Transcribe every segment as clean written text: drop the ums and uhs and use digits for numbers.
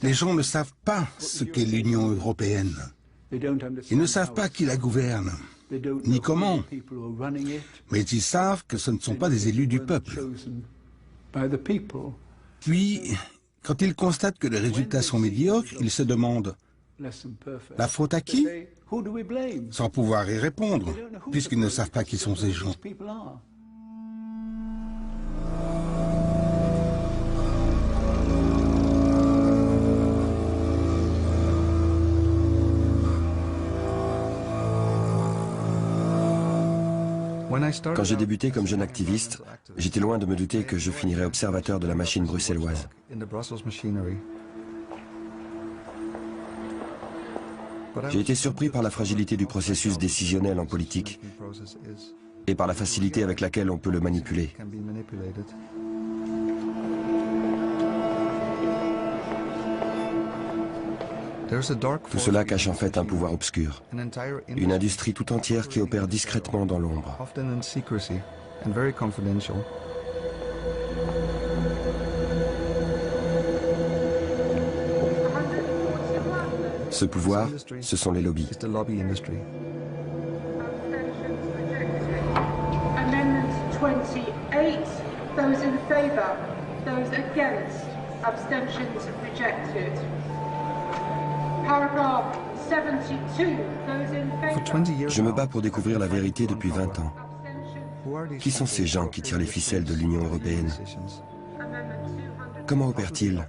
Les gens ne savent pas ce qu'est l'Union européenne. Ils ne savent pas qui la gouverne, ni comment. Mais ils savent que ce ne sont pas des élus du peuple. Puis, quand ils constatent que les résultats sont médiocres, ils se demandent « La faute à qui ?» sans pouvoir y répondre, puisqu'ils ne savent pas qui sont ces gens. Quand j'ai débuté comme jeune activiste, j'étais loin de me douter que je finirais observateur de la machine bruxelloise. J'ai été surpris par la fragilité du processus décisionnel en politique et par la facilité avec laquelle on peut le manipuler. Tout cela cache en fait un pouvoir obscur, une industrie tout entière qui opère discrètement dans l'ombre. Ce pouvoir, ce sont les lobbies. Amendment 28, those in favour, those against, abstentions rejected. Paragraph 72, those in favour. Je me bats pour découvrir la vérité depuis 20 ans. Qui sont ces gens qui tirent les ficelles de l'Union européenne? Comment opèrent-ils?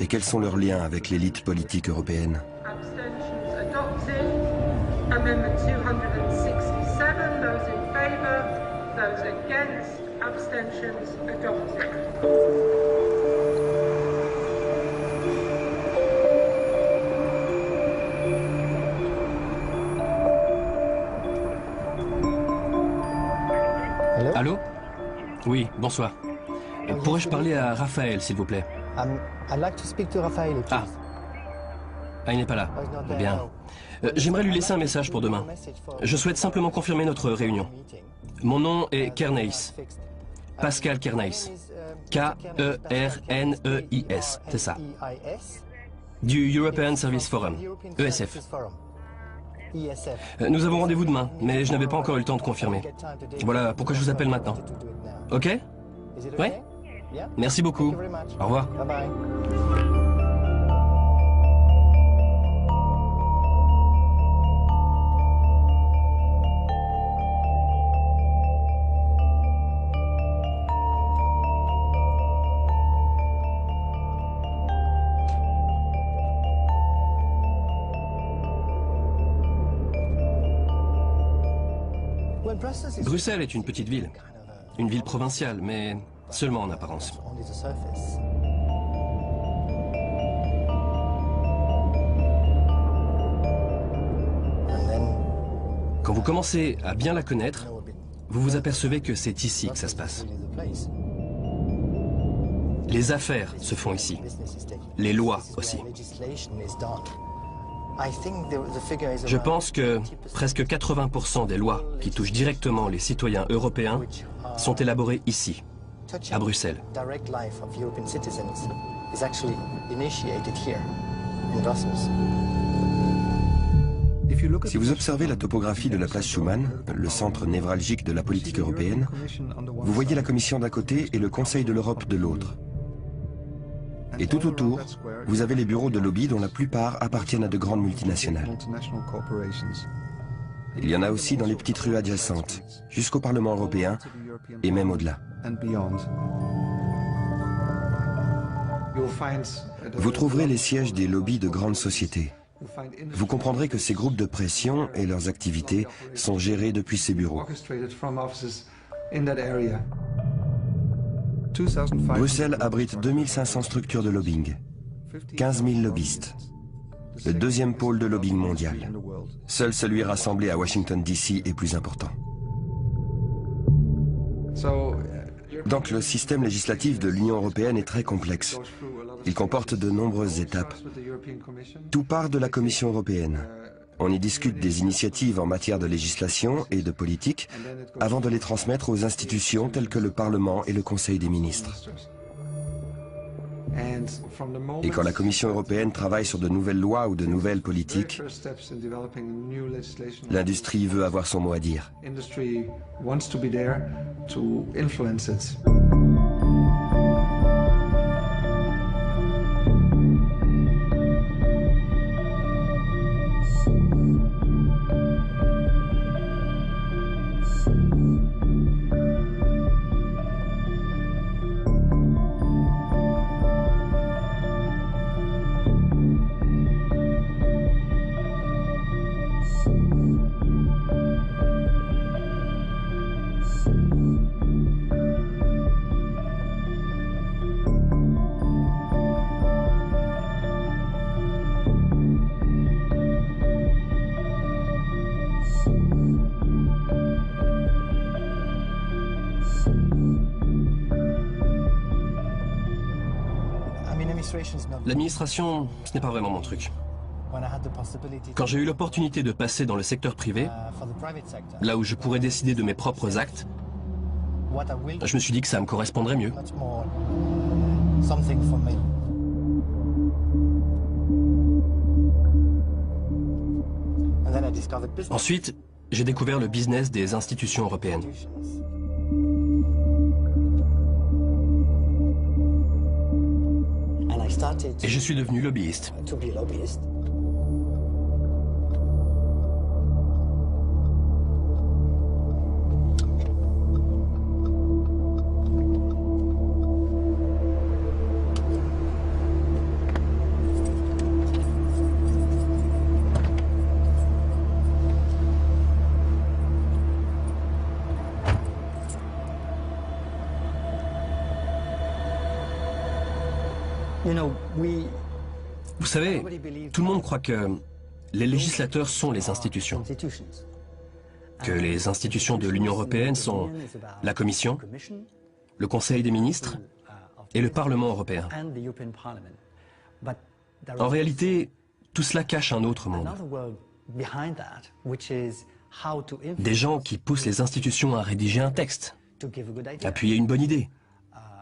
Et quels sont leurs liens avec l'élite politique européenne? Allô? Oui, bonsoir. Pourrais-je parler à Raphaël, s'il vous plaît? Ah, il n'est pas là. Bien. J'aimerais lui laisser un message pour demain. Je souhaite simplement confirmer notre réunion. Mon nom est Kerneis. Pascal Kerneis. K-E-R-N-E-I-S. C'est ça. Du European Service Forum. ESF. Nous avons rendez-vous demain, mais je n'avais pas encore eu le temps de confirmer. Voilà pourquoi je vous appelle maintenant. Ok? Oui? Merci beaucoup. Au revoir. Bruxelles est une petite ville. Une ville provinciale, mais seulement en apparence. Quand vous commencez à bien la connaître, vous vous apercevez que c'est ici que ça se passe. Les affaires se font ici. Les lois aussi. Je pense que presque 80% des lois qui touchent directement les citoyens européens sont élaborées ici, à Bruxelles. Si vous observez la topographie de la place Schuman, le centre névralgique de la politique européenne, vous voyez la Commission d'un côté et le Conseil de l'Europe de l'autre. Et tout autour, vous avez les bureaux de lobby dont la plupart appartiennent à de grandes multinationales. Il y en a aussi dans les petites rues adjacentes, jusqu'au Parlement européen et même au-delà. Vous trouverez les sièges des lobbies de grandes sociétés. Vous comprendrez que ces groupes de pression et leurs activités sont gérés depuis ces bureaux. Bruxelles abrite 2500 structures de lobbying, 15 000 lobbyistes, le deuxième pôle de lobbying mondial. Seul celui rassemblé à Washington DC est plus important. Donc le système législatif de l'Union européenne est très complexe. Il comporte de nombreuses étapes. Tout part de la Commission européenne. On y discute des initiatives en matière de législation et de politique avant de les transmettre aux institutions telles que le Parlement et le Conseil des ministres. Et quand la Commission européenne travaille sur de nouvelles lois ou de nouvelles politiques, l'industrie veut avoir son mot à dire. L'administration, ce n'est pas vraiment mon truc. Quand j'ai eu l'opportunité de passer dans le secteur privé, là où je pourrais décider de mes propres actes, je me suis dit que ça me correspondrait mieux. Ensuite, j'ai découvert le business des institutions européennes. Et je suis devenu lobbyiste. Vous savez, tout le monde croit que les législateurs sont les institutions. Que les institutions de l'Union européenne sont la Commission, le Conseil des ministres et le Parlement européen. En réalité, tout cela cache un autre monde. Des gens qui poussent les institutions à rédiger un texte, appuyer une bonne idée,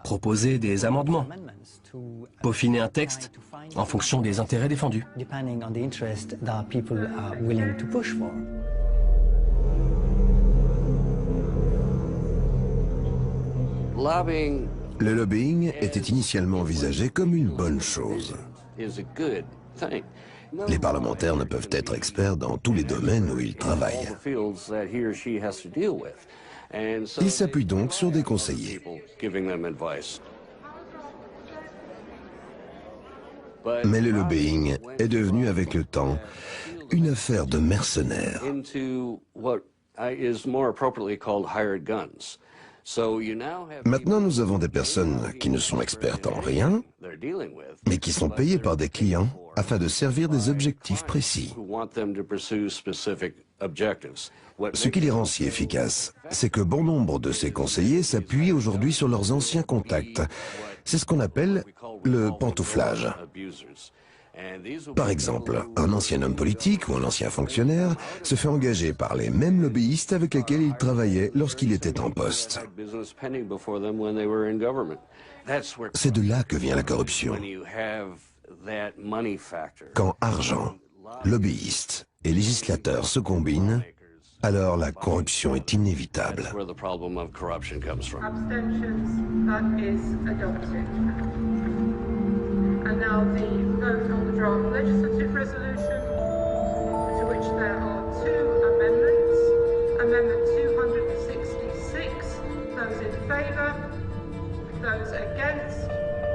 proposer des amendements, peaufiner un texte en fonction des intérêts défendus. Le lobbying était initialement envisagé comme une bonne chose. Les parlementaires ne peuvent être experts dans tous les domaines où ils travaillent. Ils s'appuient donc sur des conseillers. Mais le lobbying est devenu avec le temps une affaire de mercenaires. Maintenant, nous avons des personnes qui ne sont expertes en rien, mais qui sont payées par des clients afin de servir des objectifs précis. Ce qui les rend si efficaces, c'est que bon nombre de ces conseillers s'appuient aujourd'hui sur leurs anciens contacts. C'est ce qu'on appelle le pantouflage. Par exemple, un ancien homme politique ou un ancien fonctionnaire se fait engager par les mêmes lobbyistes avec lesquels il travaillait lorsqu'il était en poste. C'est de là que vient la corruption. Quand argent, lobbyistes et législateurs se combinent, alors la corruption est inévitable. And now the vote on the draft legislative resolution, to which there are two amendments. Amendment 266, those in favour, those against,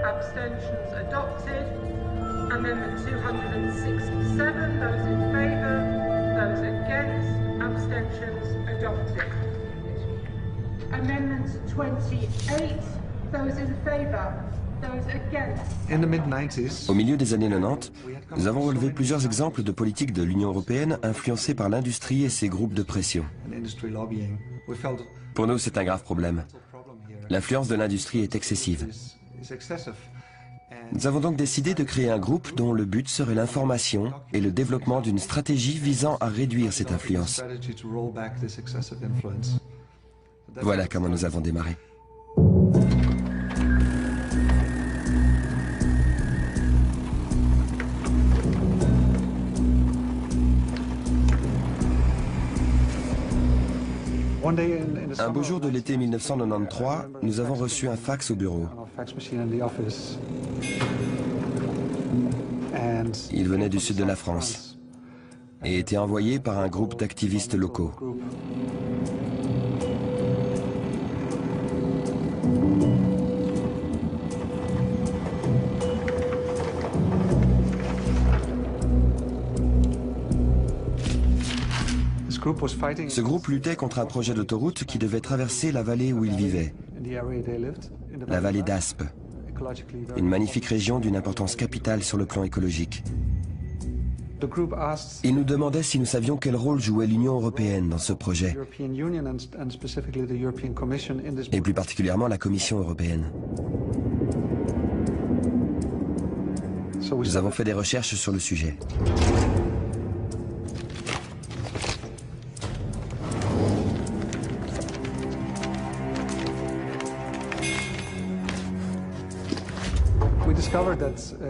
abstentions adopted. Amendment 267, those in favour, those against, abstentions adopted. Amendment 28, those in favour. Au milieu des années 90, nous avons relevé plusieurs exemples de politiques de l'Union européenne influencées par l'industrie et ses groupes de pression. Pour nous, c'est un grave problème. L'influence de l'industrie est excessive. Nous avons donc décidé de créer un groupe dont le but serait l'information et le développement d'une stratégie visant à réduire cette influence. Voilà comment nous avons démarré. Un beau jour de l'été 1993, nous avons reçu un fax au bureau. Il venait du sud de la France et était envoyé par un groupe d'activistes locaux. Ce groupe luttait contre un projet d'autoroute qui devait traverser la vallée où ils vivaient, la vallée d'Aspe, une magnifique région d'une importance capitale sur le plan écologique. Ils nous demandaient si nous savions quel rôle jouait l'Union européenne dans ce projet, et plus particulièrement la Commission européenne. Nous avons fait des recherches sur le sujet.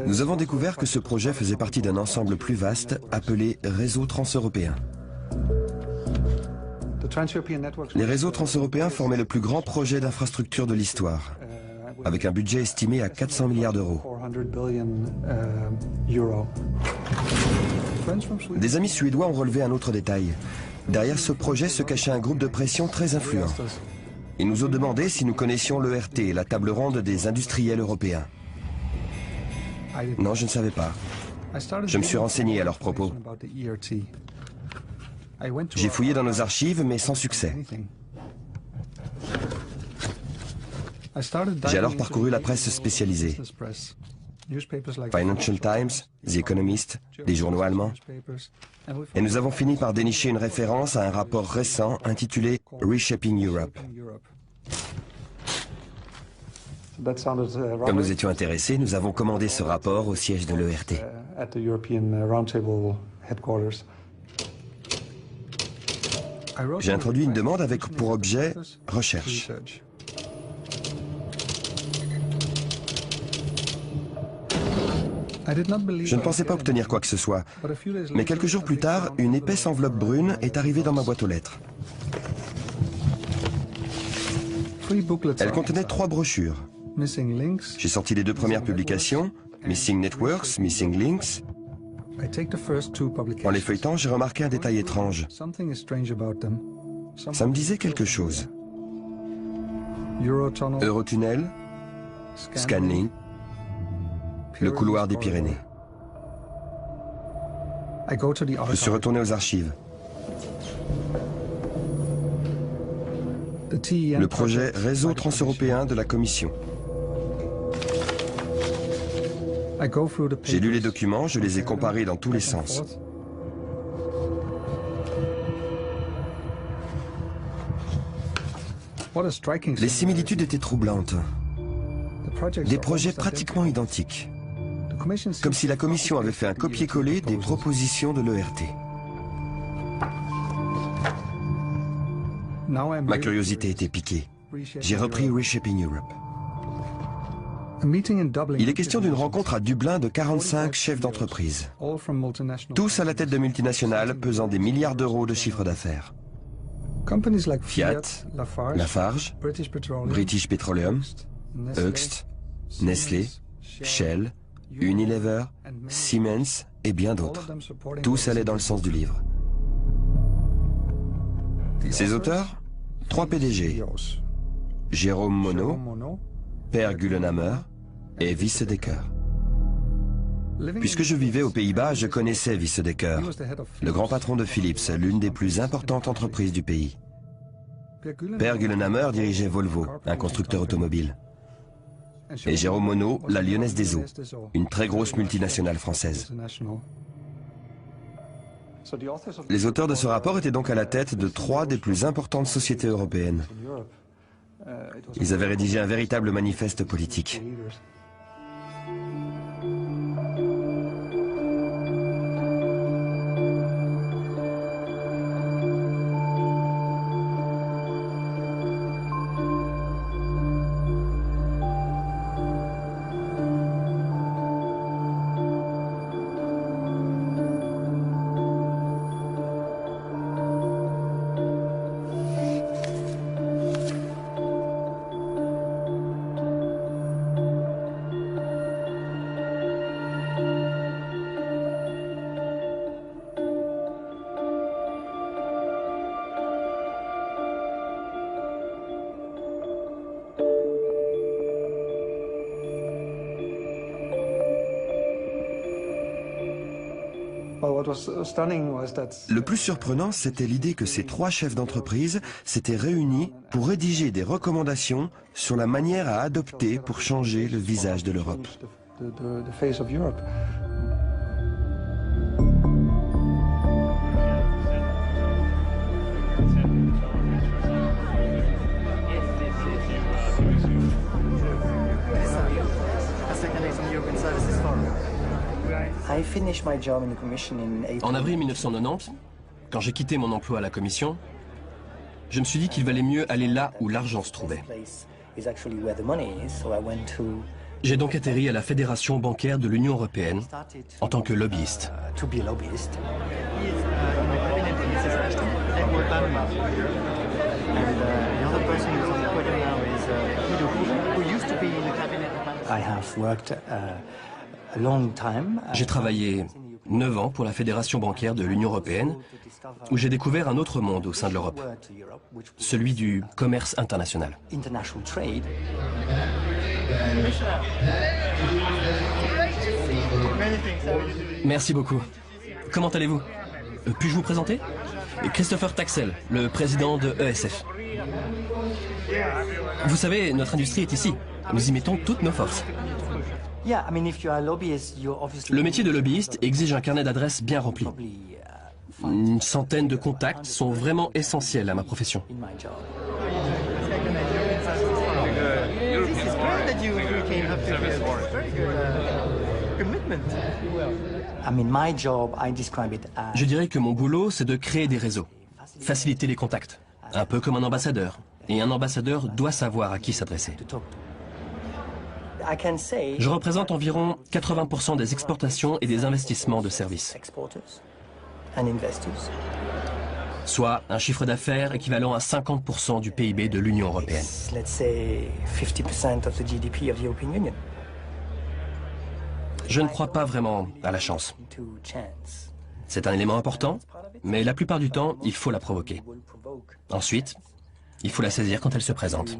Nous avons découvert que ce projet faisait partie d'un ensemble plus vaste appelé Réseau transeuropéen. Les réseaux transeuropéens formaient le plus grand projet d'infrastructure de l'histoire, avec un budget estimé à 400 milliards d'euros. Des amis suédois ont relevé un autre détail. Derrière ce projet se cachait un groupe de pression très influent. Ils nous ont demandé si nous connaissions l'ERT, la table ronde des industriels européens. Non, je ne savais pas. Je me suis renseigné à leur propos. J'ai fouillé dans nos archives, mais sans succès. J'ai alors parcouru la presse spécialisée. Financial Times, The Economist, des journaux allemands. Et nous avons fini par dénicher une référence à un rapport récent intitulé Reshaping Europe. Comme nous étions intéressés, nous avons commandé ce rapport au siège de l'ERT. J'ai introduit une demande avec pour objet « Recherche ». Je ne pensais pas obtenir quoi que ce soit, mais quelques jours plus tard, une épaisse enveloppe brune est arrivée dans ma boîte aux lettres. Elle contenait 3 brochures. J'ai sorti les 2 premières publications, Missing Networks, Missing Links. En les feuilletant, j'ai remarqué un détail étrange. Ça me disait quelque chose. Eurotunnel, Scanlink, le couloir des Pyrénées. Je suis retourné aux archives. Le projet Réseau transeuropéen de la Commission. J'ai lu les documents, je les ai comparés dans tous les sens. Les similitudes étaient troublantes. Des projets pratiquement identiques. Comme si la Commission avait fait un copier-coller des propositions de l'ERT. Ma curiosité était piquée. J'ai repris Reshaping Europe. Il est question d'une rencontre à Dublin de 45 chefs d'entreprise, tous à la tête de multinationales pesant des milliards d'euros de chiffre d'affaires. Fiat, Lafarge, British Petroleum, Hoechst, Nestlé, Shell, Unilever, Siemens et bien d'autres. Tous allaient dans le sens du livre. Ces auteurs, 3 PDG, Jérôme Monod, Per Gullenhammer et Wisse Dekker. Puisque je vivais aux Pays-Bas, je connaissais Wisse Dekker, le grand patron de Philips, l'une des plus importantes entreprises du pays. Per Gullenhammer dirigeait Volvo, un constructeur automobile. Et Jérôme Monod, la Lyonnaise des Eaux, une très grosse multinationale française. Les auteurs de ce rapport étaient donc à la tête de 3 des plus importantes sociétés européennes. Ils avaient rédigé un véritable manifeste politique. Le plus surprenant, c'était l'idée que ces 3 chefs d'entreprise s'étaient réunis pour rédiger des recommandations sur la manière à adopter pour changer le visage de l'Europe. En avril 1990, quand j'ai quitté mon emploi à la Commission, je me suis dit qu'il valait mieux aller là où l'argent se trouvait. J'ai donc atterri à la Fédération bancaire de l'Union européenne en tant que lobbyiste. J'ai travaillé 9 ans pour la Fédération bancaire de l'Union européenne, où j'ai découvert un autre monde au sein de l'Europe, celui du commerce international. Merci beaucoup. Comment allez-vous? Puis-je vous présenter? Christopher Taxel, le président de ESF. Vous savez, notre industrie est ici. Nous y mettons toutes nos forces. Le métier de lobbyiste exige un carnet d'adresses bien rempli. Une centaine de contacts sont vraiment essentiels à ma profession. Je dirais que mon boulot, c'est de créer des réseaux, faciliter les contacts, un peu comme un ambassadeur. Et un ambassadeur doit savoir à qui s'adresser. Je représente environ 80% des exportations et des investissements de services, soit un chiffre d'affaires équivalent à 50% du PIB de l'Union européenne. Je ne crois pas vraiment à la chance. C'est un élément important, mais la plupart du temps, il faut la provoquer. Ensuite, il faut la saisir quand elle se présente.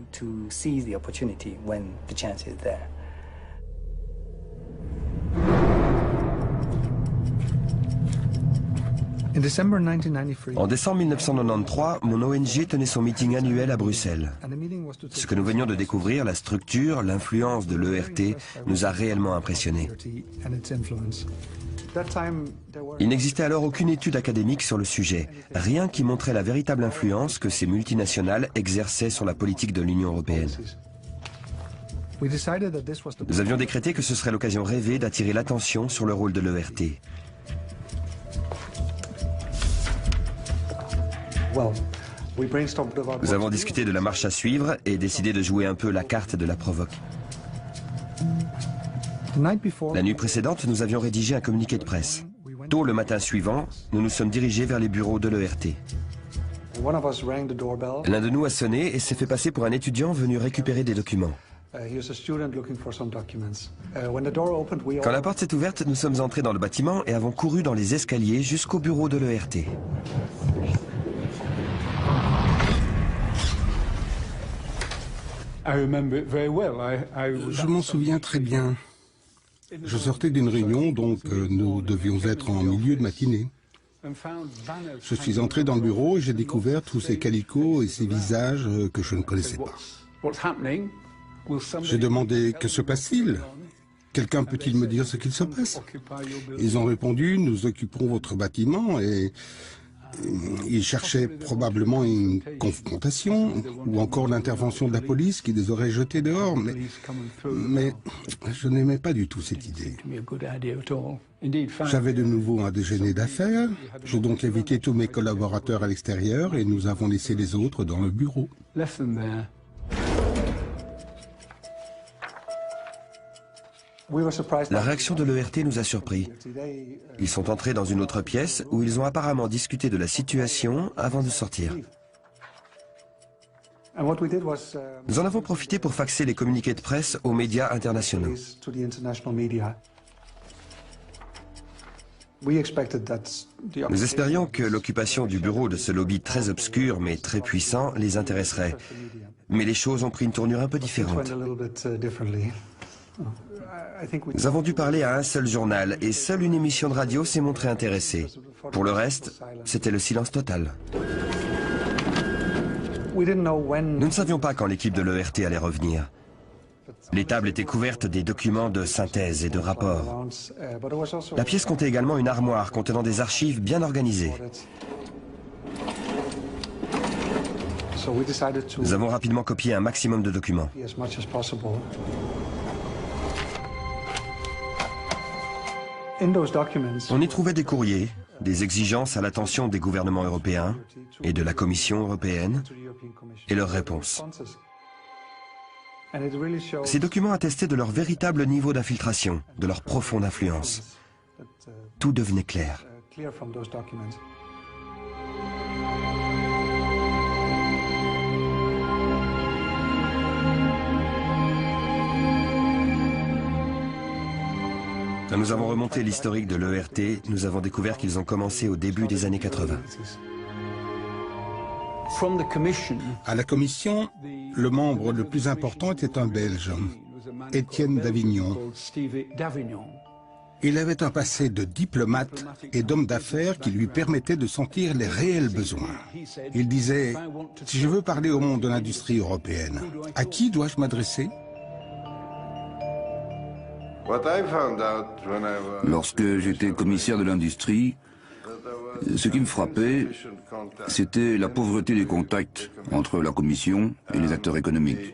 En décembre 1993, mon ONG tenait son meeting annuel à Bruxelles. Ce que nous venions de découvrir, la structure, l'influence de l'ERT, nous a réellement impressionnés. Il n'existait alors aucune étude académique sur le sujet, rien qui montrait la véritable influence que ces multinationales exerçaient sur la politique de l'Union européenne. Nous avions décrété que ce serait l'occasion rêvée d'attirer l'attention sur le rôle de l'ERT. Nous avons discuté de la marche à suivre et décidé de jouer un peu la carte de la provoque. La nuit précédente, nous avions rédigé un communiqué de presse. Tôt le matin suivant, nous nous sommes dirigés vers les bureaux de l'ERT. L'un de nous a sonné et s'est fait passer pour un étudiant venu récupérer des documents. Quand la porte s'est ouverte, nous sommes entrés dans le bâtiment et avons couru dans les escaliers jusqu'au bureau de l'ERT. Je m'en souviens très bien. Je sortais d'une réunion, donc nous devions être en milieu de matinée. Je suis entré dans le bureau et j'ai découvert tous ces calicots et ces visages que je ne connaissais pas. J'ai demandé « Que se passe-t-il ? Quelqu'un peut-il me dire ce qu'il se passe ?» Ils ont répondu « Nous occupons votre bâtiment » et ils cherchaient probablement une confrontation ou encore l'intervention de la police qui les aurait jetés dehors, mais je n'aimais pas du tout cette idée. J'avais de nouveau un déjeuner d'affaires, j'ai donc invité tous mes collaborateurs à l'extérieur et nous avons laissé les autres dans le bureau. La réaction de l'ERT nous a surpris. Ils sont entrés dans une autre pièce où ils ont apparemment discuté de la situation avant de sortir. Nous en avons profité pour faxer les communiqués de presse aux médias internationaux. Nous espérions que l'occupation du bureau de ce lobby très obscur mais très puissant les intéresserait. Mais les choses ont pris une tournure un peu différente. Nous avons dû parler à un seul journal et seule une émission de radio s'est montrée intéressée. Pour le reste, c'était le silence total. Nous ne savions pas quand l'équipe de l'ERT allait revenir. Les tables étaient couvertes des documents de synthèse et de rapports. La pièce comptait également une armoire contenant des archives bien organisées. Nous avons rapidement copié un maximum de documents. On y trouvait des courriers, des exigences à l'attention des gouvernements européens et de la Commission européenne et leurs réponses. Ces documents attestaient de leur véritable niveau d'infiltration, de leur profonde influence. Tout devenait clair. Quand nous avons remonté l'historique de l'ERT, nous avons découvert qu'ils ont commencé au début des années 80. À la Commission, le membre le plus important était un Belge, Étienne Davignon. Il avait un passé de diplomate et d'homme d'affaires qui lui permettait de sentir les réels besoins. Il disait « Si je veux parler au monde de l'industrie européenne, à qui dois-je m'adresser ?» Lorsque j'étais commissaire de l'industrie, ce qui me frappait, c'était la pauvreté des contacts entre la Commission et les acteurs économiques.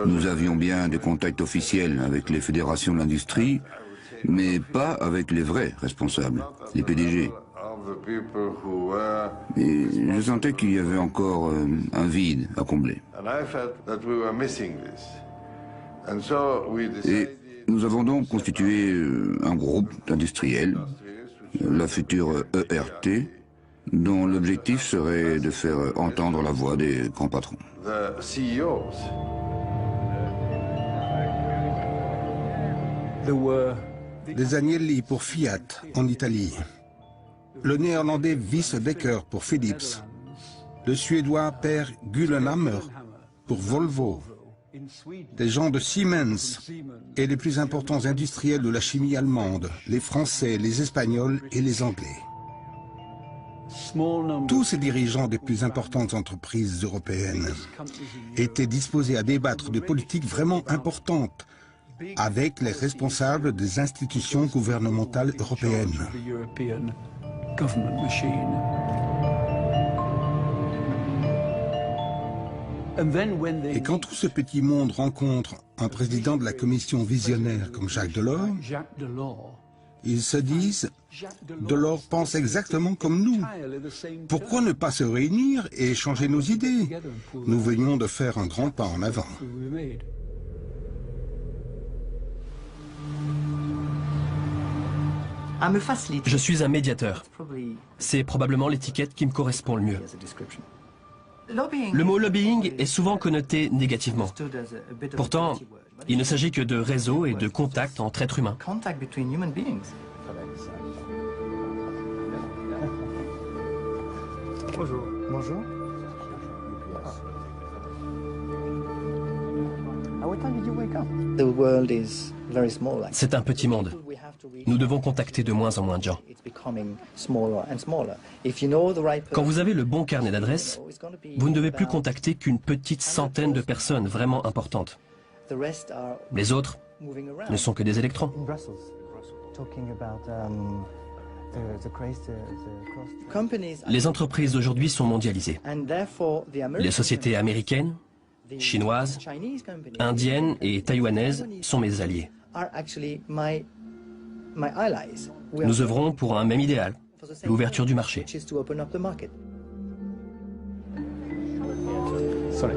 Nous avions bien des contacts officiels avec les fédérations de l'industrie, mais pas avec les vrais responsables, les PDG. Et je sentais qu'il y avait encore un vide à combler. Et nous avons donc constitué un groupe d'industriels, la future ERT, dont l'objectif serait de faire entendre la voix des grands patrons. Des Agnelli pour Fiat en Italie, le néerlandais Wiese Becker pour Philips, le suédois Per Gyllenhammar pour Volvo, des gens de Siemens et les plus importants industriels de la chimie allemande, les Français, les Espagnols et les Anglais. Tous ces dirigeants des plus importantes entreprises européennes étaient disposés à débattre de politiques vraiment importantes avec les responsables des institutions gouvernementales européennes. Et quand tout ce petit monde rencontre un président de la Commission visionnaire comme Jacques Delors, ils se disent « Delors pense exactement comme nous. Pourquoi ne pas se réunir et échanger nos idées? Nous venions de faire un grand pas en avant. » Je suis un médiateur. C'est probablement l'étiquette qui me correspond le mieux. Le mot lobbying est souvent connoté négativement. Pourtant, il ne s'agit que de réseaux et de contacts entre êtres humains. Bonjour. Bonjour. C'est un petit monde. Nous devons contacter de moins en moins de gens. Quand vous avez le bon carnet d'adresses, vous ne devez plus contacter qu'une petite centaine de personnes vraiment importantes. Les autres ne sont que des électrons. Les entreprises d'aujourd'hui sont mondialisées. Les sociétés américaines, chinoises, indiennes et taïwanaises sont mes alliés. Nous œuvrons pour un même idéal, l'ouverture du marché. Sorry.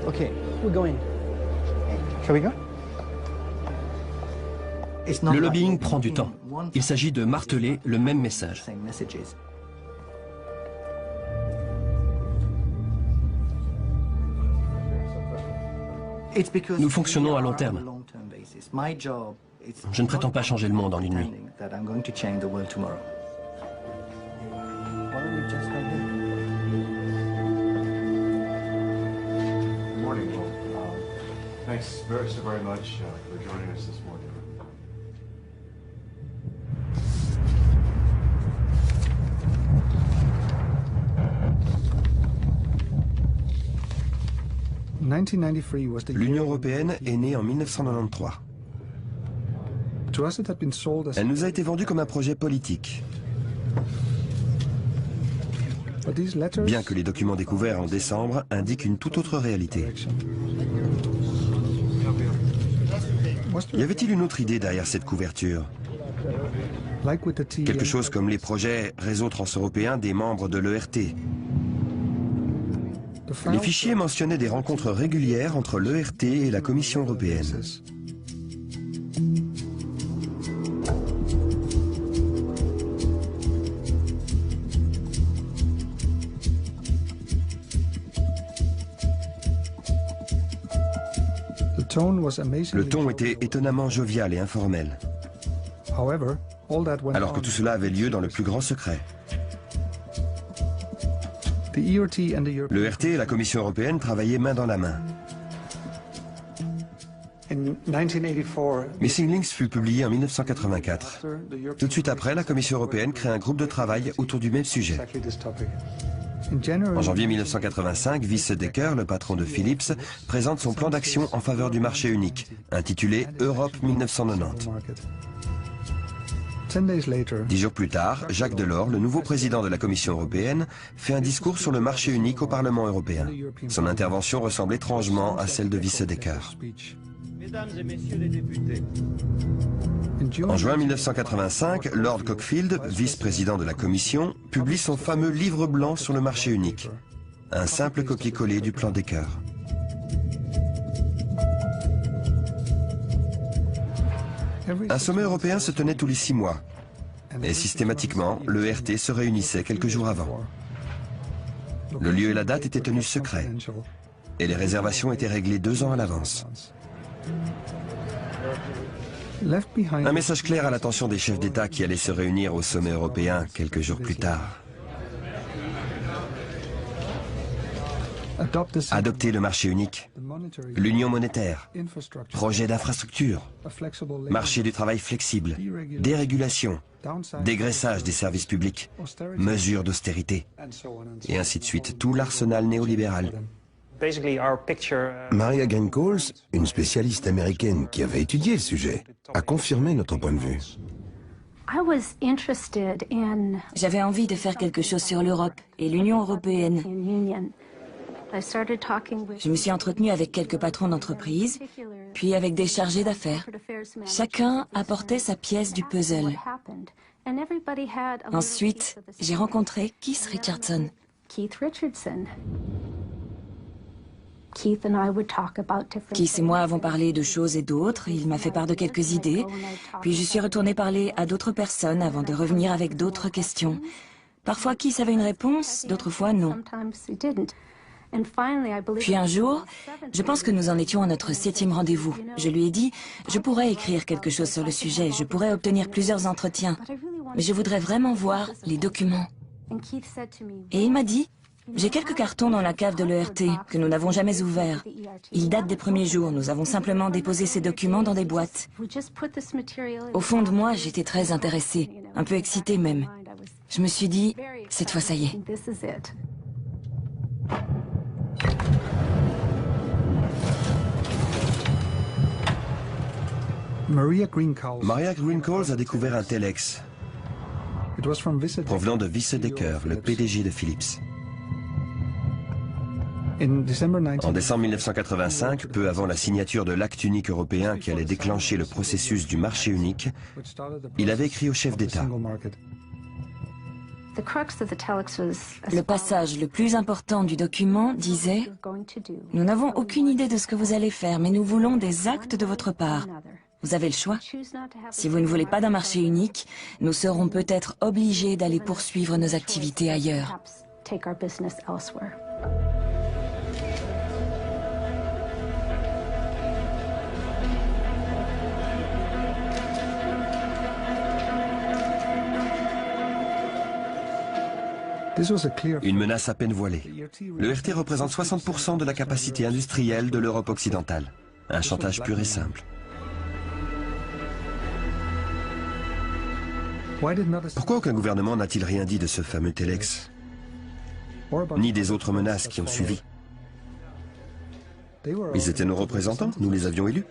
Okay, we're going. Shall we go? Le lobbying prend du temps. Il s'agit de marteler le même message. Nous fonctionnons à long terme. Je ne prétends pas changer le monde en une nuit. Morning. Thanks very much for joining us this morning. L'Union européenne est née en 1993. Elle nous a été vendue comme un projet politique. Bien que les documents découverts en décembre indiquent une toute autre réalité. Y avait-il une autre idée derrière cette couverture? Quelque chose comme les projets réseau transeuropéen des membres de l'ERT. Les fichiers mentionnaient des rencontres régulières entre l'ERT et la Commission européenne. Le ton était étonnamment jovial et informel, alors que tout cela avait lieu dans le plus grand secret. L'ERT et la Commission européenne travaillaient main dans la main. Missing Links fut publié en 1984. Tout de suite après, la Commission européenne crée un groupe de travail autour du même sujet. En janvier 1985, Wiese Dekker, le patron de Philips, présente son plan d'action en faveur du marché unique, intitulé Europe 1990. 10 jours plus tard, Jacques Delors, le nouveau président de la Commission européenne, fait un discours sur le marché unique au Parlement européen. Son intervention ressemble étrangement à celle de Wiese Dekker. Mesdames et messieurs les députés. En juin 1985, Lord Cockfield, vice-président de la Commission, publie son fameux livre blanc sur le marché unique, un simple copier-coller du plan Dekker. Un sommet européen se tenait tous les 6 mois, et systématiquement, l'ERT se réunissait quelques jours avant. Le lieu et la date étaient tenus secrets, et les réservations étaient réglées 2 ans à l'avance. Un message clair à l'attention des chefs d'État qui allaient se réunir au sommet européen quelques jours plus tard. Adopter le marché unique, l'union monétaire, projet d'infrastructure, marché du travail flexible, dérégulation, dégraissage des services publics, mesures d'austérité, et ainsi de suite, tout l'arsenal néolibéral. Maria Greencoals, une spécialiste américaine qui avait étudié le sujet, a confirmé notre point de vue. J'avais envie de faire quelque chose sur l'Europe et l'Union européenne. Je me suis entretenue avec quelques patrons d'entreprise, puis avec des chargés d'affaires. Chacun apportait sa pièce du puzzle. Ensuite, j'ai rencontré Keith Richardson. Keith et moi avons parlé de choses et d'autres, il m'a fait part de quelques idées, puis je suis retournée parler à d'autres personnes avant de revenir avec d'autres questions. Parfois Keith avait une réponse, d'autres fois non. Puis un jour, je pense que nous en étions à notre 7e rendez-vous. Je lui ai dit, je pourrais écrire quelque chose sur le sujet, je pourrais obtenir plusieurs entretiens, mais je voudrais vraiment voir les documents. Et il m'a dit, j'ai quelques cartons dans la cave de l'ERT que nous n'avons jamais ouverts. Ils datent des premiers jours, nous avons simplement déposé ces documents dans des boîtes. Au fond de moi, j'étais très intéressée, un peu excitée même. Je me suis dit, cette fois ça y est. Maria Greencoals a découvert un telex provenant de Wiese Dekker, le PDG de Philips. En décembre 1985, peu avant la signature de l'acte unique européen qui allait déclencher le processus du marché unique, il avait écrit au chef d'État. Le passage le plus important du document disait « Nous n'avons aucune idée de ce que vous allez faire, mais nous voulons des actes de votre part. Vous avez le choix. Si vous ne voulez pas d'un marché unique, nous serons peut-être obligés d'aller poursuivre nos activités ailleurs. » Une menace à peine voilée. L'ERT représente 60% de la capacité industrielle de l'Europe occidentale. Un chantage pur et simple. Pourquoi aucun gouvernement n'a-t-il rien dit de ce fameux Telex, ni des autres menaces qui ont suivi? Ils étaient nos représentants, nous les avions élus.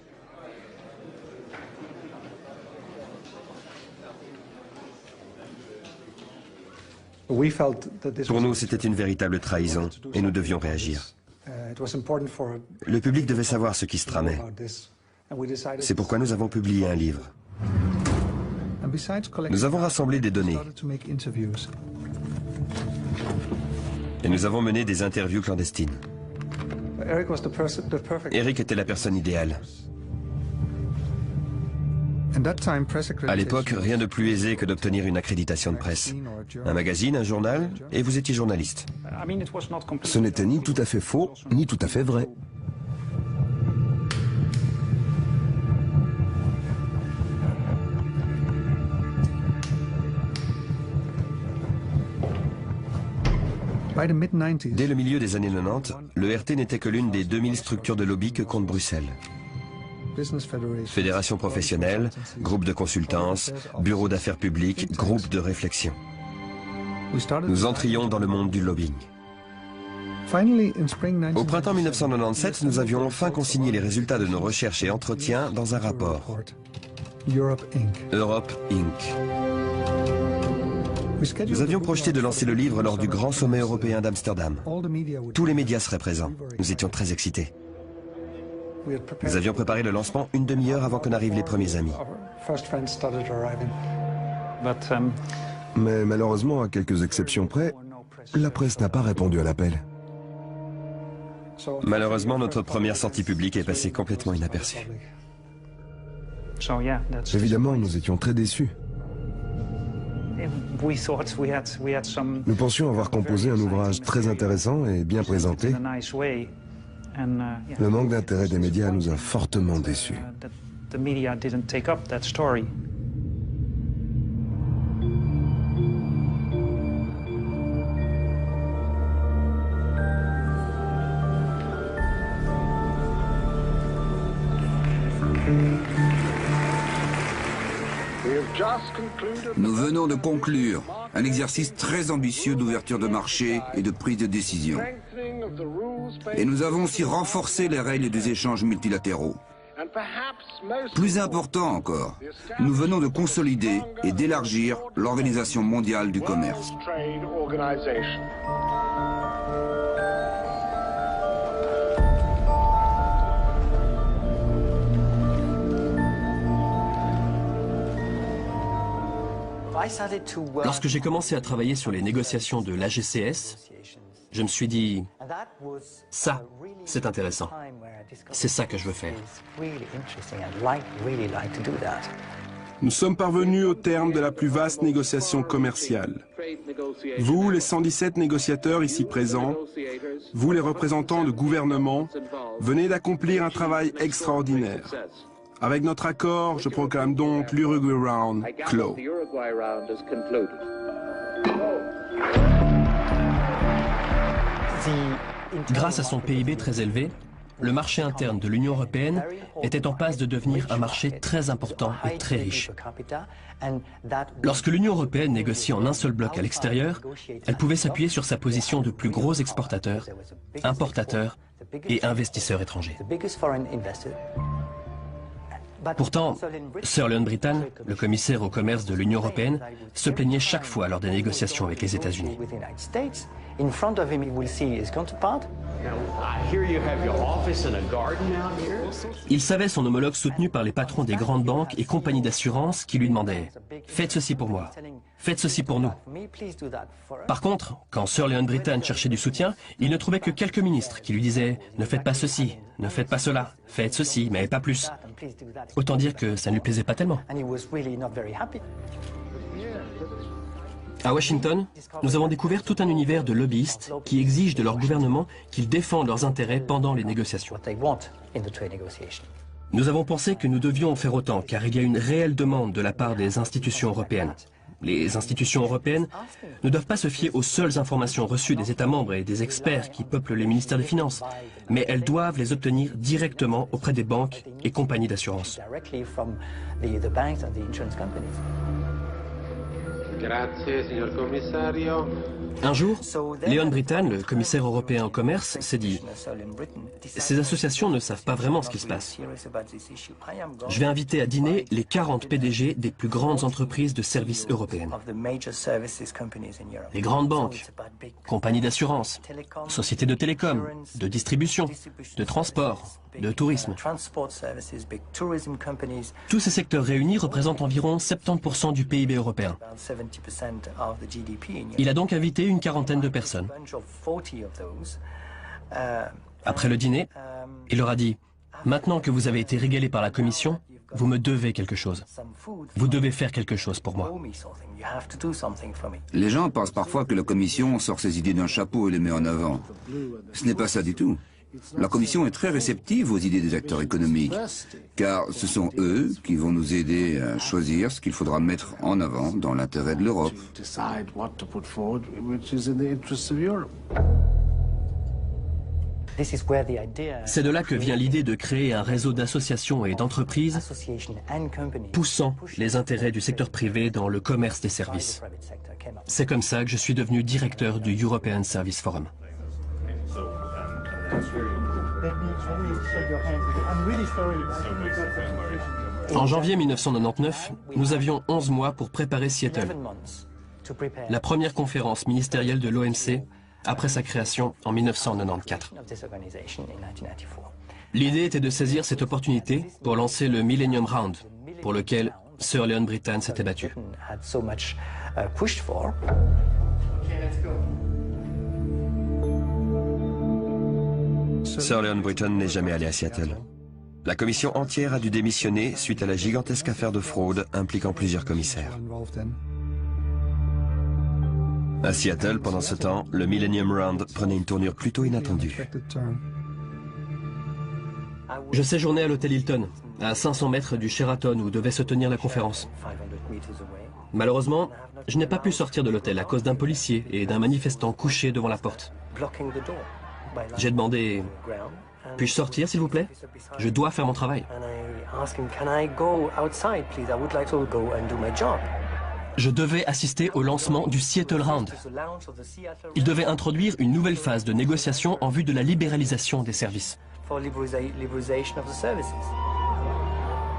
Pour nous, c'était une véritable trahison et nous devions réagir. Le public devait savoir ce qui se tramait. C'est pourquoi nous avons publié un livre. Nous avons rassemblé des données. Et nous avons mené des interviews clandestines. Eric était la personne idéale. À l'époque, rien de plus aisé que d'obtenir une accréditation de presse. Un magazine, un journal, et vous étiez journaliste. Ce n'était ni tout à fait faux, ni tout à fait vrai. Dès le milieu des années 90, le RT n'était que l'une des 2000 structures de lobby que compte Bruxelles. Fédération professionnelle, groupe de consultance, bureau d'affaires publiques, groupe de réflexion. Nous entrions dans le monde du lobbying. Au printemps 1997, nous avions enfin consigné les résultats de nos recherches et entretiens dans un rapport. Europe Inc. Nous avions projeté de lancer le livre lors du grand sommet européen d'Amsterdam. Tous les médias seraient présents. Nous étions très excités. Nous avions préparé le lancement une demi-heure avant que n'arrivent les premiers amis. Mais malheureusement, à quelques exceptions près, la presse n'a pas répondu à l'appel. Malheureusement, notre première sortie publique est passée complètement inaperçue. Évidemment, nous étions très déçus. Nous pensions avoir composé un ouvrage très intéressant et bien présenté. Le manque d'intérêt des médias nous a fortement déçus. Nous venons de conclure un exercice très ambitieux d'ouverture de marché et de prise de décision. Et nous avons aussi renforcé les règles des échanges multilatéraux. Plus important encore, nous venons de consolider et d'élargir l'Organisation mondiale du commerce. Lorsque j'ai commencé à travailler sur les négociations de l'AGCS, je me suis dit, ça, c'est intéressant. C'est ça que je veux faire. Nous sommes parvenus au terme de la plus vaste négociation commerciale. Vous, les 117 négociateurs ici présents, vous, les représentants de gouvernements, venez d'accomplir un travail extraordinaire. Avec notre accord, je proclame donc l'Uruguay Round clos. Grâce à son PIB très élevé, le marché interne de l'Union européenne était en passe de devenir un marché très important et très riche. Lorsque l'Union européenne négocie en un seul bloc à l'extérieur, elle pouvait s'appuyer sur sa position de plus gros exportateur, importateur et investisseur étranger. Pourtant, Sir Leon Brittan, le commissaire au commerce de l'Union européenne, se plaignait chaque fois lors des négociations avec les États-Unis. Il savait son homologue soutenu par les patrons des grandes banques et compagnies d'assurance qui lui demandaient « Faites ceci pour moi, faites ceci pour nous ». Par contre, quand Sir Leon Brittan cherchait du soutien, il ne trouvait que quelques ministres qui lui disaient « Ne faites pas ceci, ne faites pas cela, faites ceci, mais pas plus ». Autant dire que ça ne lui plaisait pas tellement. À Washington, nous avons découvert tout un univers de lobbyistes qui exigent de leur gouvernement qu'ils défendent leurs intérêts pendant les négociations. Nous avons pensé que nous devions en faire autant, car il y a une réelle demande de la part des institutions européennes. Les institutions européennes ne doivent pas se fier aux seules informations reçues des États membres et des experts qui peuplent les ministères des Finances, mais elles doivent les obtenir directement auprès des banques et compagnies d'assurance. Un jour, Leon Brittan, le commissaire européen au commerce, s'est dit « Ces associations ne savent pas vraiment ce qui se passe. Je vais inviter à dîner les 40 PDG des plus grandes entreprises de services européennes. Les grandes banques, compagnies d'assurance, sociétés de télécom, de distribution, de transport, de tourisme. Tous ces secteurs réunis représentent environ 70% du PIB européen. Il a donc invité une quarantaine de personnes. Après le dîner, il leur a dit « Maintenant que vous avez été régalés par la Commission, vous me devez quelque chose. Vous devez faire quelque chose pour moi. » Les gens pensent parfois que la Commission sort ses idées d'un chapeau et les met en avant. Ce n'est pas ça du tout. La Commission est très réceptive aux idées des acteurs économiques, car ce sont eux qui vont nous aider à choisir ce qu'il faudra mettre en avant dans l'intérêt de l'Europe. C'est de là que vient l'idée de créer un réseau d'associations et d'entreprises poussant les intérêts du secteur privé dans le commerce des services. C'est comme ça que je suis devenu directeur du European Service Forum. En janvier 1999, nous avions 11 mois pour préparer Seattle, la première conférence ministérielle de l'OMC après sa création en 1994. L'idée était de saisir cette opportunité pour lancer le Millennium Round, pour lequel Sir Leon Brittan s'était battu. Sir Leon Brittan n'est jamais allé à Seattle. La commission entière a dû démissionner suite à la gigantesque affaire de fraude impliquant plusieurs commissaires. À Seattle, pendant ce temps, le Millennium Round prenait une tournure plutôt inattendue. Je séjournais à l'hôtel Hilton, à 500 mètres du Sheraton où devait se tenir la conférence. Malheureusement, je n'ai pas pu sortir de l'hôtel à cause d'un policier et d'un manifestant couché devant la porte. J'ai demandé « Puis-je sortir, s'il vous plaît? Je dois faire mon travail. » Je devais assister au lancement du Seattle Round. Il devait introduire une nouvelle phase de négociation en vue de la libéralisation des services.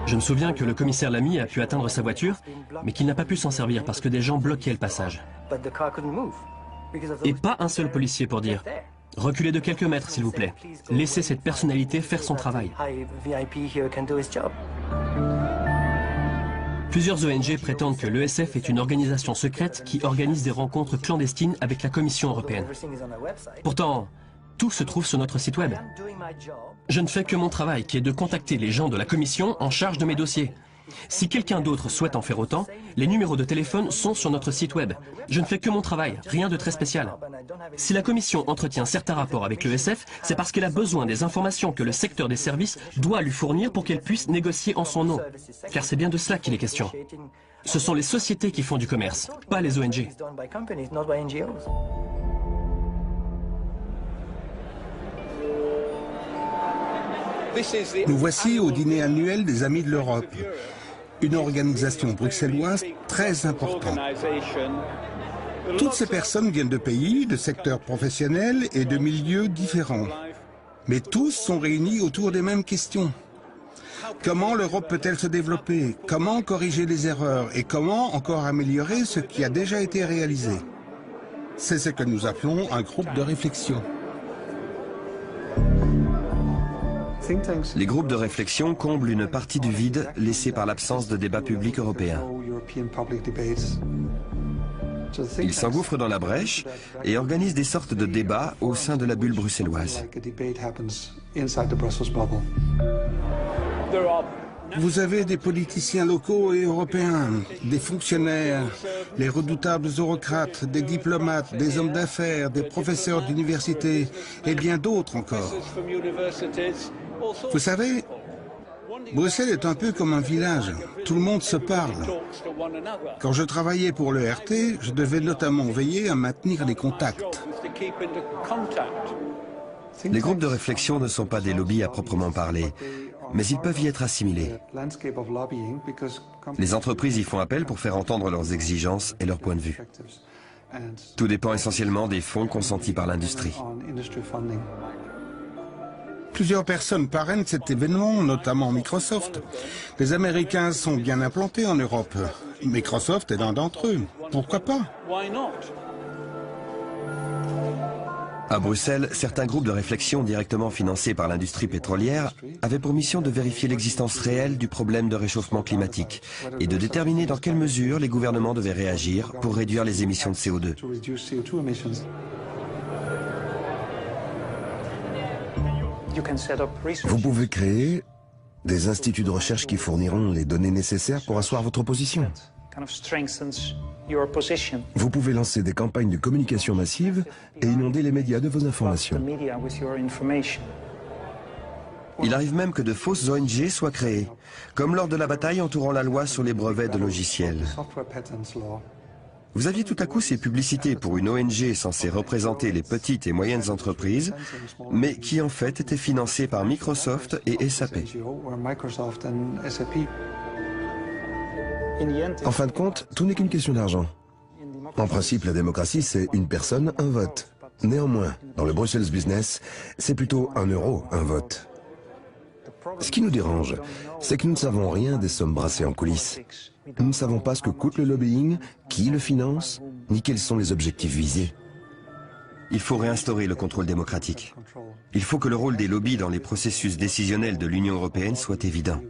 Je me souviens que le commissaire Lamy a pu atteindre sa voiture, mais qu'il n'a pas pu s'en servir parce que des gens bloquaient le passage. Et pas un seul policier pour dire « Reculez de quelques mètres, s'il vous plaît. Laissez cette personnalité faire son travail. » Plusieurs ONG prétendent que l'ESF est une organisation secrète qui organise des rencontres clandestines avec la Commission européenne. Pourtant, tout se trouve sur notre site web. Je ne fais que mon travail, qui est de contacter les gens de la Commission en charge de mes dossiers. Si quelqu'un d'autre souhaite en faire autant, les numéros de téléphone sont sur notre site web. Je ne fais que mon travail, rien de très spécial. Si la Commission entretient certains rapports avec l'ESF, c'est parce qu'elle a besoin des informations que le secteur des services doit lui fournir pour qu'elle puisse négocier en son nom. Car c'est bien de cela qu'il est question. Ce sont les sociétés qui font du commerce, pas les ONG. Nous voici au dîner annuel des Amis de l'Europe, une organisation bruxelloise très importante. Toutes ces personnes viennent de pays, de secteurs professionnels et de milieux différents. Mais tous sont réunis autour des mêmes questions. Comment l'Europe peut-elle se développer? Comment corriger les erreurs? Et comment encore améliorer ce qui a déjà été réalisé? C'est ce que nous appelons un groupe de réflexion. Les groupes de réflexion comblent une partie du vide laissé par l'absence de débat public européen. Ils s'engouffrent dans la brèche et organisent des sortes de débats au sein de la bulle bruxelloise. Vous avez des politiciens locaux et européens, des fonctionnaires, les redoutables eurocrates, des diplomates, des hommes d'affaires, des professeurs d'université et bien d'autres encore. Vous savez, Bruxelles est un peu comme un village. Tout le monde se parle. Quand je travaillais pour le RT, je devais notamment veiller à maintenir les contacts. Les groupes de réflexion ne sont pas des lobbies à proprement parler, mais ils peuvent y être assimilés. Les entreprises y font appel pour faire entendre leurs exigences et leurs points de vue. Tout dépend essentiellement des fonds consentis par l'industrie. Plusieurs personnes parrainent cet événement, notamment Microsoft. Les Américains sont bien implantés en Europe. Microsoft est l'un d'entre eux. Pourquoi pas? À Bruxelles, certains groupes de réflexion directement financés par l'industrie pétrolière avaient pour mission de vérifier l'existence réelle du problème de réchauffement climatique et de déterminer dans quelle mesure les gouvernements devaient réagir pour réduire les émissions de CO2. Vous pouvez créer des instituts de recherche qui fourniront les données nécessaires pour asseoir votre position. Vous pouvez lancer des campagnes de communication massive et inonder les médias de vos informations. Il arrive même que de fausses ONG soient créées, comme lors de la bataille entourant la loi sur les brevets de logiciels. Vous aviez tout à coup ces publicités pour une ONG censée représenter les petites et moyennes entreprises, mais qui en fait étaient financées par Microsoft et SAP. En fin de compte, tout n'est qu'une question d'argent. En principe, la démocratie, c'est une personne, un vote. Néanmoins, dans le Brussels Business, c'est plutôt 1 euro, un vote. Ce qui nous dérange, c'est que nous ne savons rien des sommes brassées en coulisses. Nous ne savons pas ce que coûte le lobbying, qui le finance, ni quels sont les objectifs visés. Il faut réinstaurer le contrôle démocratique. Il faut que le rôle des lobbies dans les processus décisionnels de l'Union européenne soit évident.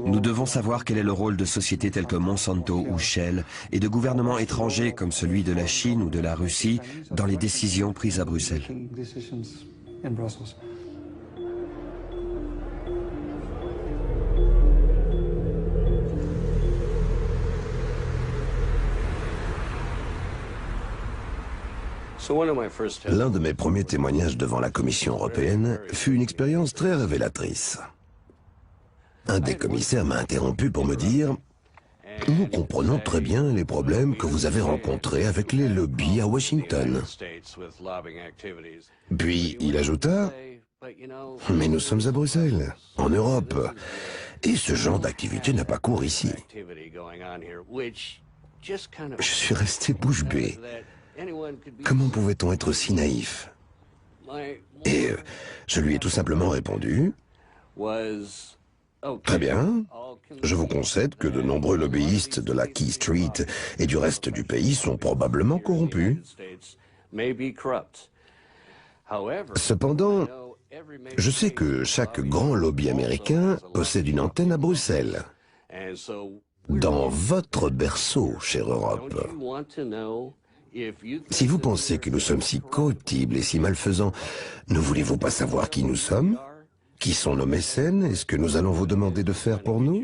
Nous devons savoir quel est le rôle de sociétés telles que Monsanto ou Shell et de gouvernements étrangers comme celui de la Chine ou de la Russie dans les décisions prises à Bruxelles. L'un de mes premiers témoignages devant la Commission européenne fut une expérience très révélatrice. Un des commissaires m'a interrompu pour me dire « Nous comprenons très bien les problèmes que vous avez rencontrés avec les lobbies à Washington. » Puis il ajouta « Mais nous sommes à Bruxelles, en Europe, et ce genre d'activité n'a pas cours ici. » Je suis resté bouche bée. Comment pouvait-on être si naïf? Et je lui ai tout simplement répondu « Très bien, je vous concède que de nombreux lobbyistes de la Key Street et du reste du pays sont probablement corrompus. Cependant, je sais que chaque grand lobby américain possède une antenne à Bruxelles, dans votre berceau, chère Europe. Si vous pensez que nous sommes si corruptibles et si malfaisants, ne voulez-vous pas savoir qui nous sommes? Qui sont nos mécènes et ce que nous allons vous demander de faire pour nous?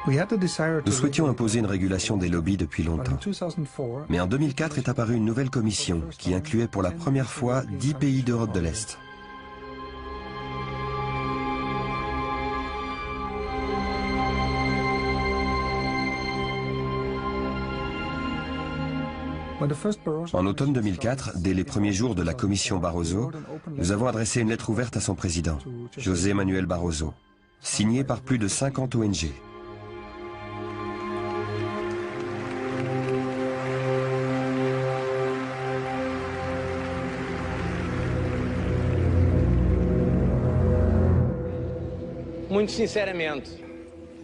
Nous souhaitions imposer une régulation des lobbies depuis longtemps. Mais en 2004 est apparue une nouvelle commission qui incluait pour la première fois 10 pays d'Europe de l'Est. En automne 2004, dès les premiers jours de la commission Barroso, nous avons adressé une lettre ouverte à son président, José Manuel Barroso, signée par plus de 50 ONG.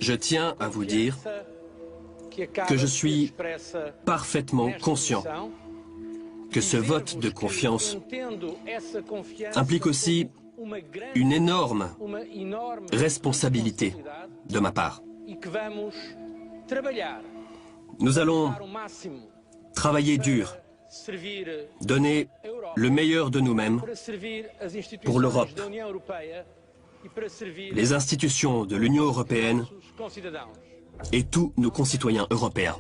Je tiens à vous dire que je suis parfaitement conscient que ce vote de confiance implique aussi une énorme responsabilité de ma part. Nous allons travailler dur, donner le meilleur de nous-mêmes pour l'Europe, les institutions de l'Union européenne et tous nos concitoyens européens.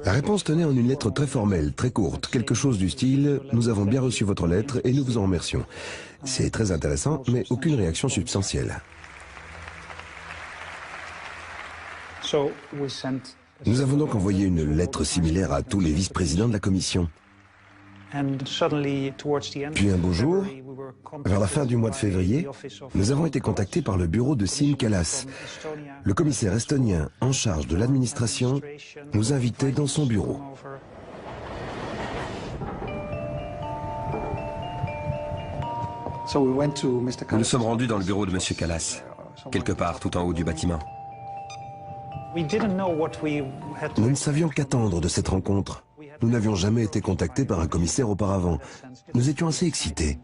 La réponse tenait en une lettre très formelle, très courte, quelque chose du style « Nous avons bien reçu votre lettre et nous vous en remercions ». C'est très intéressant, mais aucune réaction substantielle. Nous avons donc envoyé une lettre similaire à tous les vice-présidents de la Commission. Puis un beau jour, vers la fin du mois de février, nous avons été contactés par le bureau de Siim Kallas. Le commissaire estonien en charge de l'administration nous invitait dans son bureau. Nous nous sommes rendus dans le bureau de M. Kallas, quelque part tout en haut du bâtiment. Nous ne savions qu'attendre de cette rencontre. Nous n'avions jamais été contactés par un commissaire auparavant. Nous étions assez excités.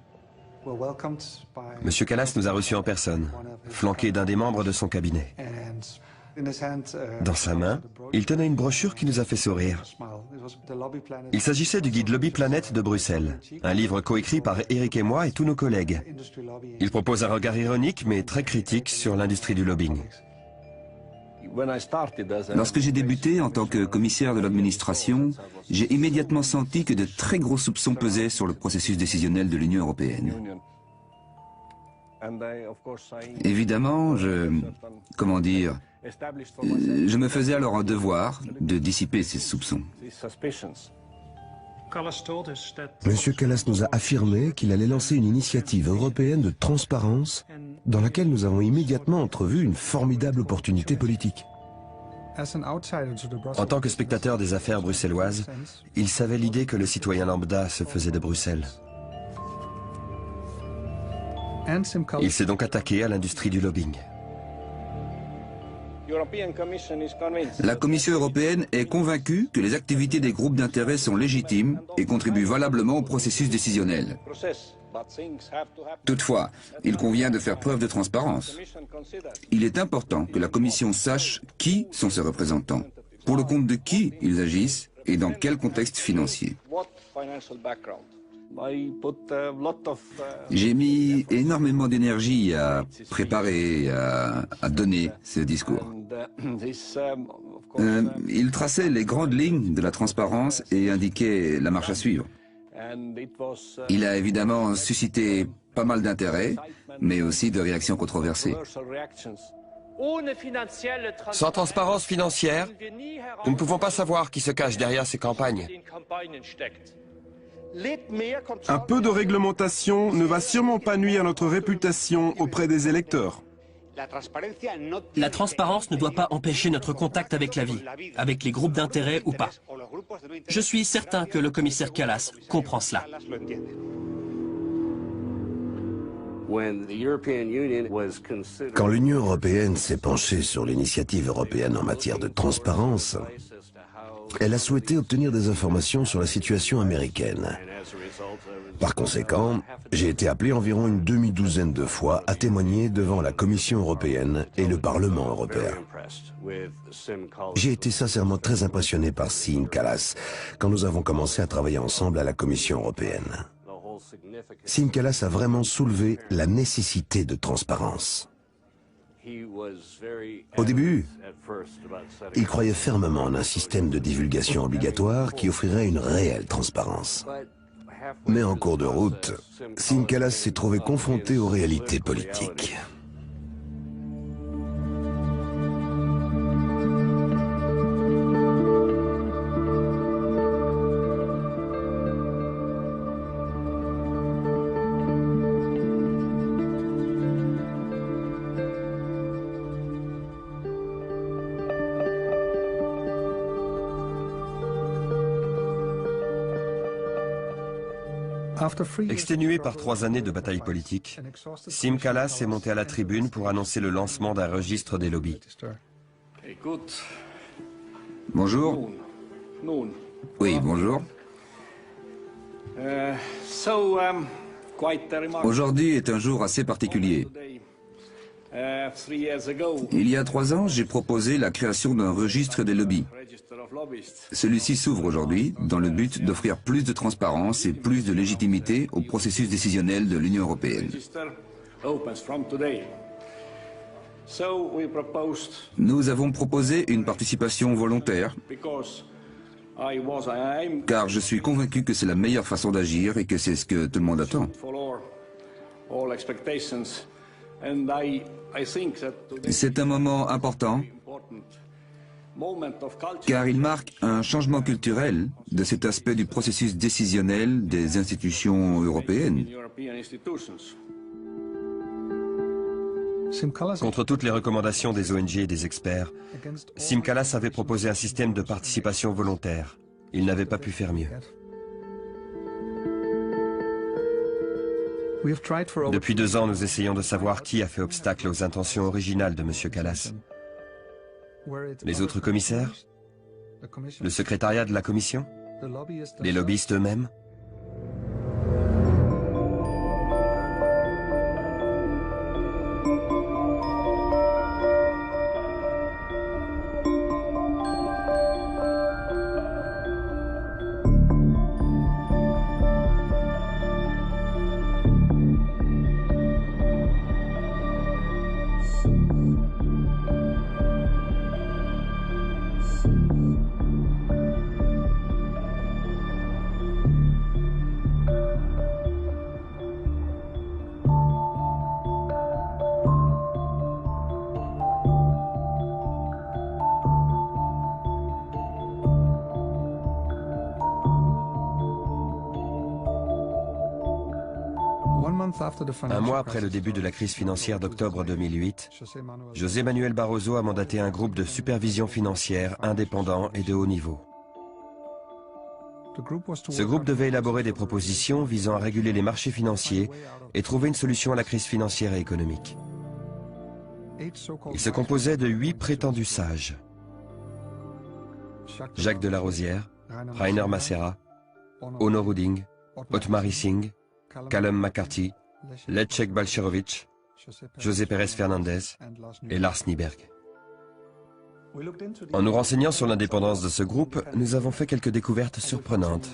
M. Kallas nous a reçus en personne, flanqué d'un des membres de son cabinet. Dans sa main, il tenait une brochure qui nous a fait sourire. Il s'agissait du guide Lobby Planet de Bruxelles, un livre coécrit par Eric et moi et tous nos collègues. Il propose un regard ironique mais très critique sur l'industrie du lobbying. Lorsque j'ai débuté en tant que commissaire de l'administration, j'ai immédiatement senti que de très gros soupçons pesaient sur le processus décisionnel de l'Union européenne. Évidemment, je me faisais alors un devoir de dissiper ces soupçons. M. Kallas nous a affirmé qu'il allait lancer une initiative européenne de transparence dans laquelle nous avons immédiatement entrevu une formidable opportunité politique. En tant que spectateur des affaires bruxelloises, il savait l'idée que le citoyen lambda se faisait de Bruxelles. Il s'est donc attaqué à l'industrie du lobbying. La Commission européenne est convaincue que les activités des groupes d'intérêt sont légitimes et contribuent valablement au processus décisionnel. Toutefois, il convient de faire preuve de transparence. Il est important que la Commission sache qui sont ses représentants, pour le compte de qui ils agissent et dans quel contexte financier. J'ai mis énormément d'énergie à préparer, à donner ce discours. Il traçait les grandes lignes de la transparence et indiquait la marche à suivre. Il a évidemment suscité pas mal d'intérêt, mais aussi de réactions controversées. Sans transparence financière, nous ne pouvons pas savoir qui se cache derrière ces campagnes. Un peu de réglementation ne va sûrement pas nuire à notre réputation auprès des électeurs. La transparence ne doit pas empêcher notre contact avec la vie, avec les groupes d'intérêt ou pas. Je suis certain que le commissaire Kallas comprend cela. Quand l'Union européenne s'est penchée sur l'initiative européenne en matière de transparence, elle a souhaité obtenir des informations sur la situation américaine. Par conséquent, j'ai été appelé environ une demi-douzaine de fois à témoigner devant la Commission européenne et le Parlement européen. J'ai été sincèrement très impressionné par Siim Kallas quand nous avons commencé à travailler ensemble à la Commission européenne. Siim Kallas a vraiment soulevé la nécessité de transparence. Au début, il croyait fermement en un système de divulgation obligatoire qui offrirait une réelle transparence. Mais en cours de route, Siim Kallas s'est trouvé confronté aux réalités politiques. Exténué par 3 années de bataille politique, Siim Kallas est monté à la tribune pour annoncer le lancement d'un registre des lobbies. Bonjour. Oui, bonjour. Aujourd'hui est un jour assez particulier. Il y a 3 ans, j'ai proposé la création d'un registre des lobbies. Celui-ci s'ouvre aujourd'hui dans le but d'offrir plus de transparence et plus de légitimité au processus décisionnel de l'Union européenne. Nous avons proposé une participation volontaire, car je suis convaincu que c'est la meilleure façon d'agir et que c'est ce que tout le monde attend. C'est un moment important, car il marque un changement culturel de cet aspect du processus décisionnel des institutions européennes. Contre toutes les recommandations des ONG et des experts, Siim Kallas avait proposé un système de participation volontaire. Il n'avait pas pu faire mieux. Depuis 2 ans, nous essayons de savoir qui a fait obstacle aux intentions originales de M. Kallas. Les autres commissaires? Le secrétariat de la commission? Les lobbyistes eux-mêmes? Un mois après le début de la crise financière d'octobre 2008, José Manuel Barroso a mandaté un groupe de supervision financière indépendant et de haut niveau. Ce groupe devait élaborer des propositions visant à réguler les marchés financiers et trouver une solution à la crise financière et économique. Il se composait de 8 prétendus sages: Jacques de Larosière, Rainer Massera, Onno Ruding, Otmar Issing, Callum McCarthy, Leszek Balcerowicz, José Pérez Fernandez et Lars Nyberg. En nous renseignant sur l'indépendance de ce groupe, nous avons fait quelques découvertes surprenantes.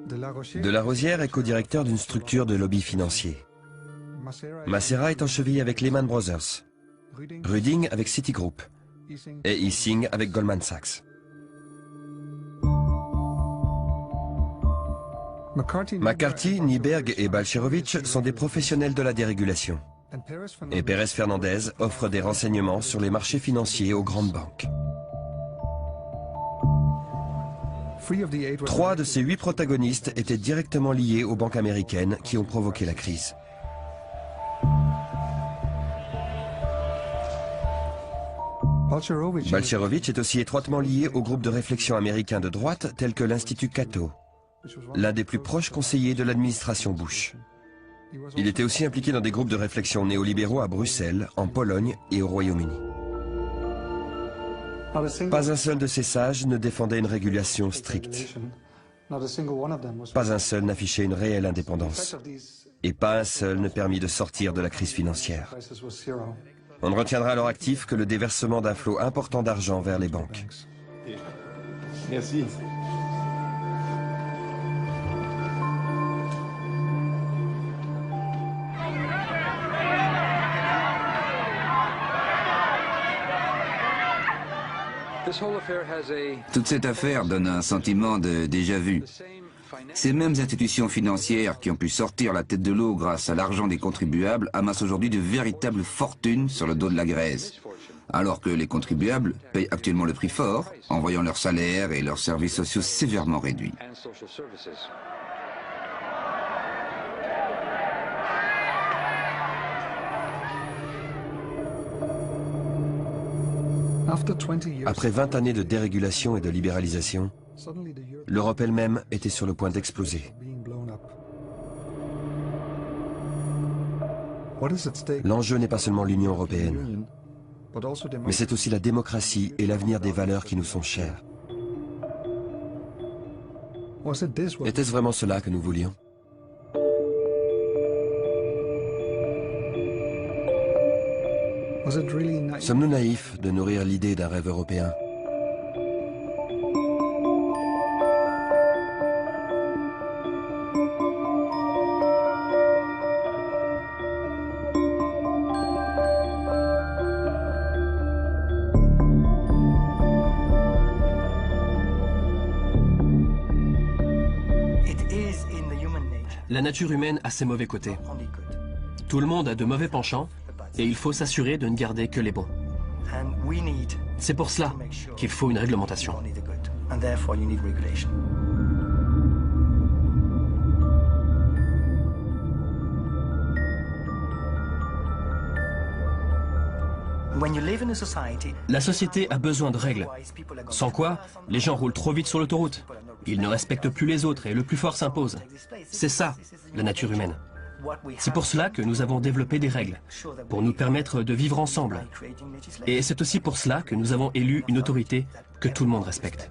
De Larosière est co-directeur d'une structure de lobby financier. Massera est en cheville avec Lehman Brothers, Ruding avec Citigroup et Issing avec Goldman Sachs. McCarthy, Nyberg et Balcerowicz sont des professionnels de la dérégulation. Et Pérez Fernandez offre des renseignements sur les marchés financiers aux grandes banques. 3 de ces 8 protagonistes étaient directement liés aux banques américaines qui ont provoqué la crise. Balcerowicz est aussi étroitement lié au groupe de réflexion américain de droite tel que l'Institut Cato, l'un des plus proches conseillers de l'administration Bush. Il était aussi impliqué dans des groupes de réflexion néolibéraux à Bruxelles, en Pologne et au Royaume-Uni. Pas un seul de ces sages ne défendait une régulation stricte. Pas un seul n'affichait une réelle indépendance. Et pas un seul ne permit de sortir de la crise financière. On ne retiendra à leur actif que le déversement d'un flot important d'argent vers les banques. Merci. Toute cette affaire donne un sentiment de déjà-vu. Ces mêmes institutions financières qui ont pu sortir la tête de l'eau grâce à l'argent des contribuables amassent aujourd'hui de véritables fortunes sur le dos de la Grèce. Alors que les contribuables payent actuellement le prix fort en voyant leurs salaires et leurs services sociaux sévèrement réduits. Après 20 années de dérégulation et de libéralisation, l'Europe elle-même était sur le point d'exploser. L'enjeu n'est pas seulement l'Union européenne, mais c'est aussi la démocratie et l'avenir des valeurs qui nous sont chères. Était-ce vraiment cela que nous voulions ? Sommes-nous naïfs de nourrir l'idée d'un rêve européen ? La nature humaine a ses mauvais côtés. Tout le monde a de mauvais penchants et il faut s'assurer de ne garder que les bons. C'est pour cela qu'il faut une réglementation. La société a besoin de règles, sans quoi les gens roulent trop vite sur l'autoroute. Ils ne respectent plus les autres et le plus fort s'impose. C'est ça, la nature humaine. C'est pour cela que nous avons développé des règles, pour nous permettre de vivre ensemble. Et c'est aussi pour cela que nous avons élu une autorité que tout le monde respecte.